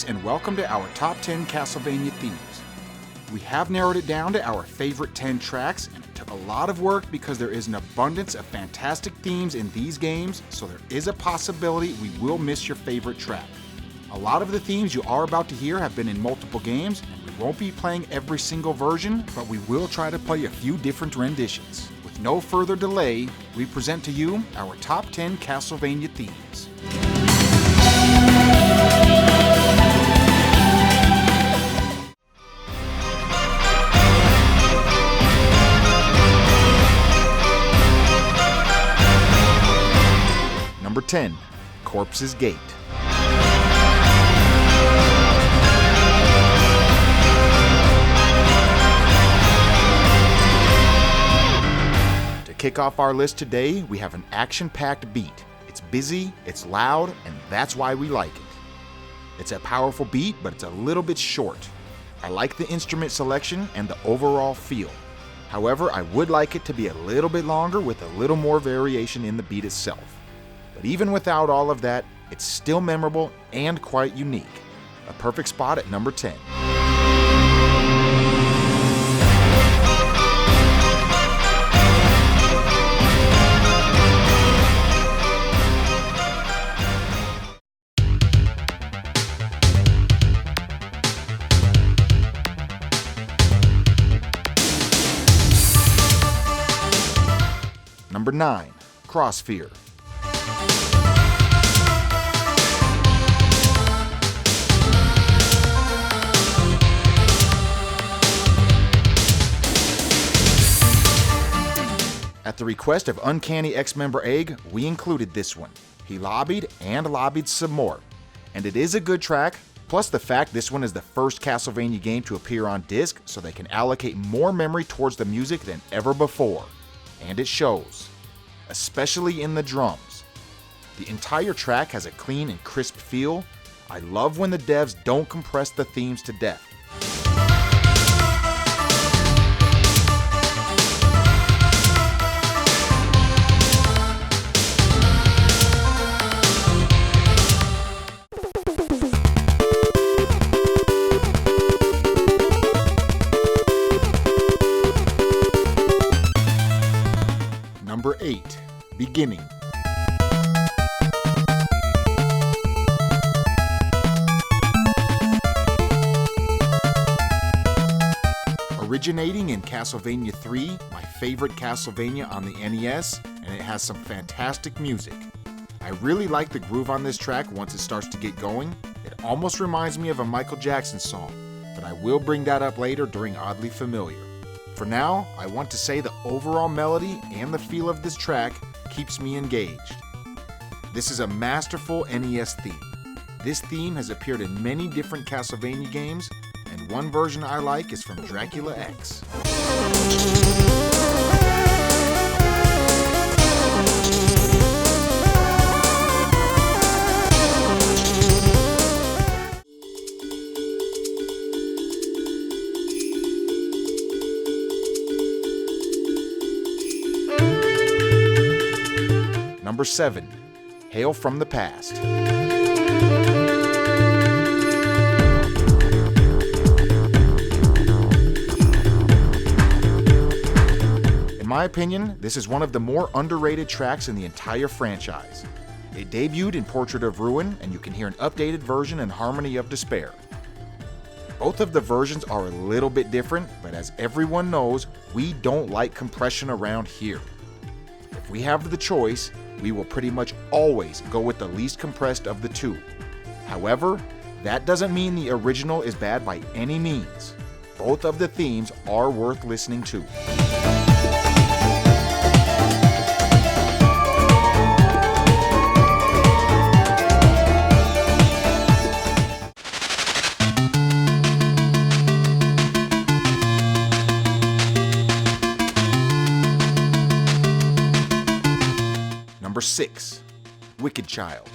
Peace and welcome to our top 10 Castlevania themes. We have narrowed it down to our favorite 10 tracks, and it took a lot of work because there is an abundance of fantastic themes in these games, so there is a possibility we will miss your favorite track. A lot of the themes you are about to hear have been in multiple games, and we won't be playing every single version, but we will try to play a few different renditions. With no further delay, we present to you our top 10 Castlevania themes. Number 10, Corpse's Gate. To kick off our list today, we have an action-packed beat. It's busy, it's loud, and that's why we like it. It's a powerful beat, but it's a little bit short. I like the instrument selection and the overall feel. However, I would like it to be a little bit longer with a little more variation in the beat itself. But even without all of that, it's still memorable and quite unique. A perfect spot at number 10. Number 9, Crossfear. At the request of Uncanny X-Member Egg, we included this one. He lobbied and lobbied some more. And it is a good track, plus the fact this one is the first Castlevania game to appear on disc, so they can allocate more memory towards the music than ever before. And it shows. Especially in the drums. The entire track has a clean and crisp feel. I love when the devs don't compress the themes to death. Number 8, Beginning. Originating in Castlevania 3, my favorite Castlevania on the NES, and it has some fantastic music. I really like the groove on this track once it starts to get going. It almost reminds me of a Michael Jackson song, but I will bring that up later during Oddly Familiar. For now, I want to say the overall melody and the feel of this track keeps me engaged. This is a masterful NES theme. This theme has appeared in many different Castlevania games, and one version I like is from DRACULA'S. Number 7, Hail from the Past. In my opinion, this is one of the more underrated tracks in the entire franchise. It debuted in Portrait of Ruin, and you can hear an updated version in Harmony of Despair. Both of the versions are a little bit different, but as everyone knows, we don't like compression around here. If we have the choice, we will pretty much always go with the least compressed of the two. However, that doesn't mean the original is bad by any means. Both of the themes are worth listening to. Number 6, Wicked Child.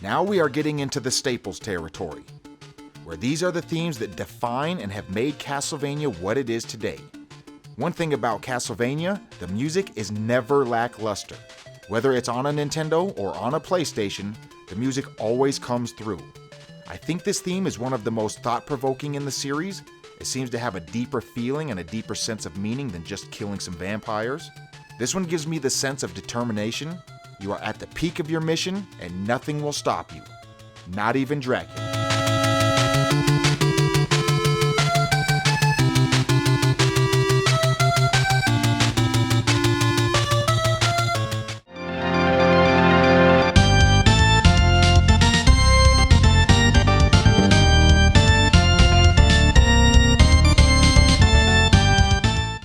Now we are getting into the staples territory, where these are the themes that define and have made Castlevania what it is today. One thing about Castlevania, the music is never lackluster. Whether it's on a Nintendo or on a PlayStation, the music always comes through. I think this theme is one of the most thought-provoking in the series. It seems to have a deeper feeling and a deeper sense of meaning than just killing some vampires. This one gives me the sense of determination. You are at the peak of your mission and nothing will stop you. Not even Dracula.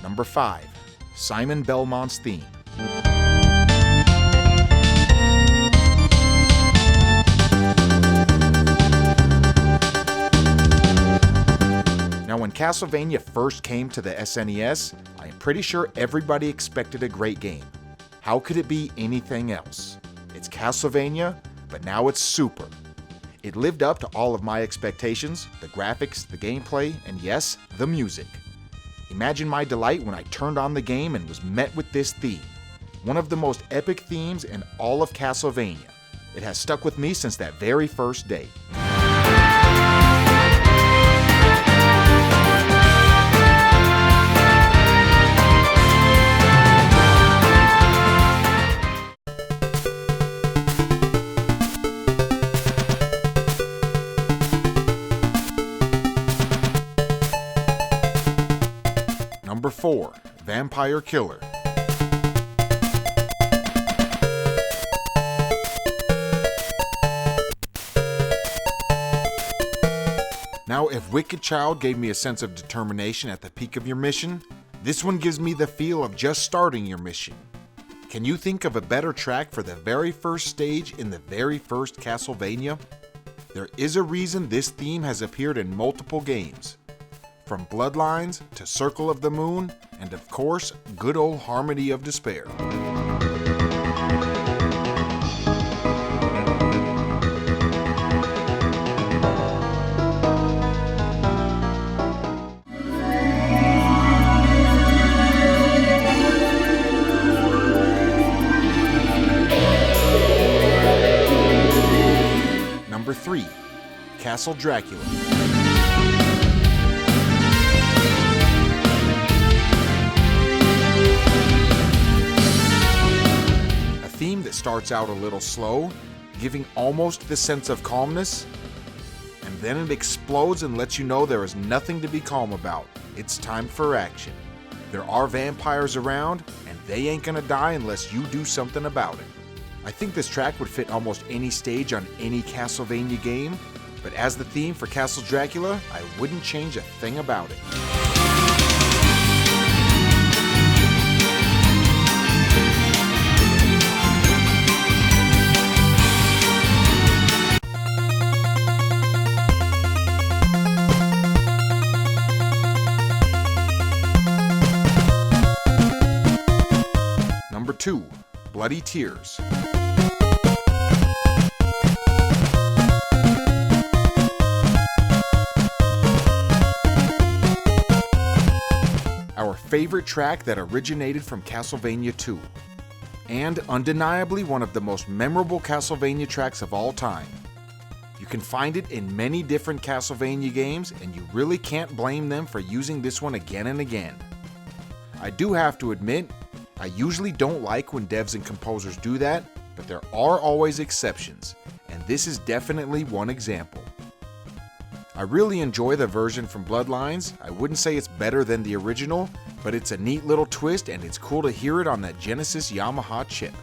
Number 5. Simon Belmont's theme. Now, when Castlevania first came to the SNES, I am pretty sure everybody expected a great game. How could it be anything else? It's Castlevania, but now it's super. It lived up to all of my expectations, the graphics, the gameplay, and yes, the music. Imagine my delight when I turned on the game and was met with this theme. One of the most epic themes in all of Castlevania. It has stuck with me since that very first day. Number 4. Vampire Killer. Now, if Wicked Child gave me a sense of determination at the peak of your mission, this one gives me the feel of just starting your mission. Can you think of a better track for the very first stage in the very first Castlevania? There is a reason this theme has appeared in multiple games. From Bloodlines to Circle of the Moon, and of course, good old Harmony of Despair. Number 3. Castle Dracula. Theme that starts out a little slow, giving almost the sense of calmness, and then it explodes and lets you know there is nothing to be calm about. It's time for action. There are vampires around, and they ain't gonna die unless you do something about it. I think this track would fit almost any stage on any Castlevania game, but as the theme for Castle Dracula, I wouldn't change a thing about it. Number 2. Bloody Tears. Our favorite track that originated from Castlevania 2. And undeniably one of the most memorable Castlevania tracks of all time. You can find it in many different Castlevania games, and you really can't blame them for using this one again and again. I do have to admit, I usually don't like when devs and composers do that, but there are always exceptions, and this is definitely one example. I really enjoy the version from Bloodlines. I wouldn't say it's better than the original, but it's a neat little twist and it's cool to hear it on that Genesis Yamaha chip.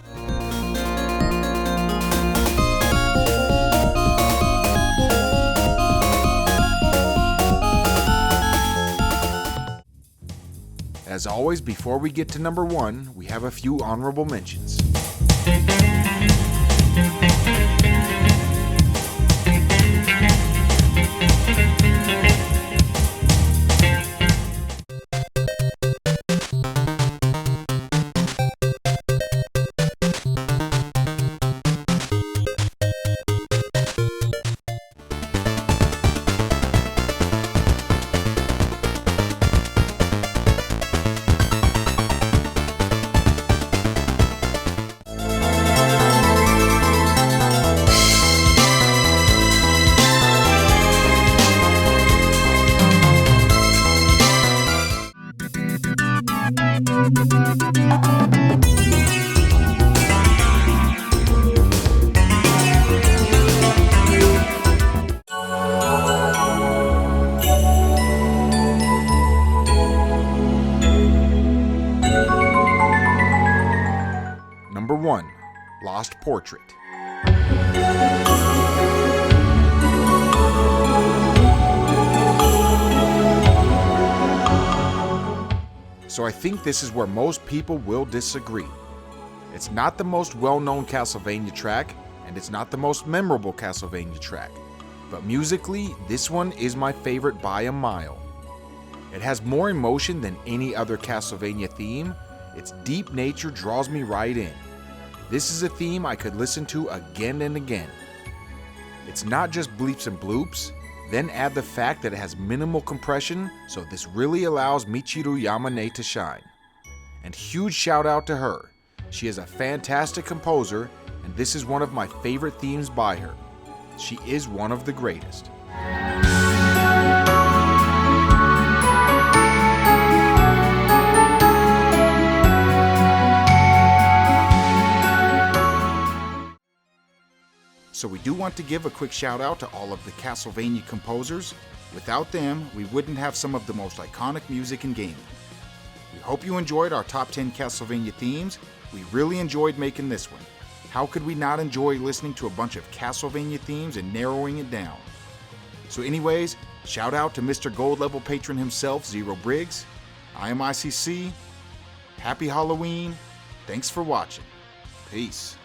As always, before we get to number 1, we have a few honorable mentions. Lost Portrait. So I think this is where most people will disagree. It's not the most well-known Castlevania track, and it's not the most memorable Castlevania track, but musically, this one is my favorite by a mile. It has more emotion than any other Castlevania theme. Its deep nature draws me right in. This is a theme I could listen to again and again. It's not just bleeps and bloops. Then add the fact that it has minimal compression, so this really allows Michiru Yamane to shine. And huge shout out to her. She is a fantastic composer, and this is one of my favorite themes by her. She is one of the greatest. So we do want to give a quick shout out to all of the Castlevania composers. Without them, we wouldn't have some of the most iconic music in gaming. We hope you enjoyed our top 10 Castlevania themes. We really enjoyed making this one. How could we not enjoy listening to a bunch of Castlevania themes and narrowing it down? So anyways, shout out to Mr. Gold Level Patron himself, Zero Briggs. I am ICC. Happy Halloween. Thanks for watching. Peace.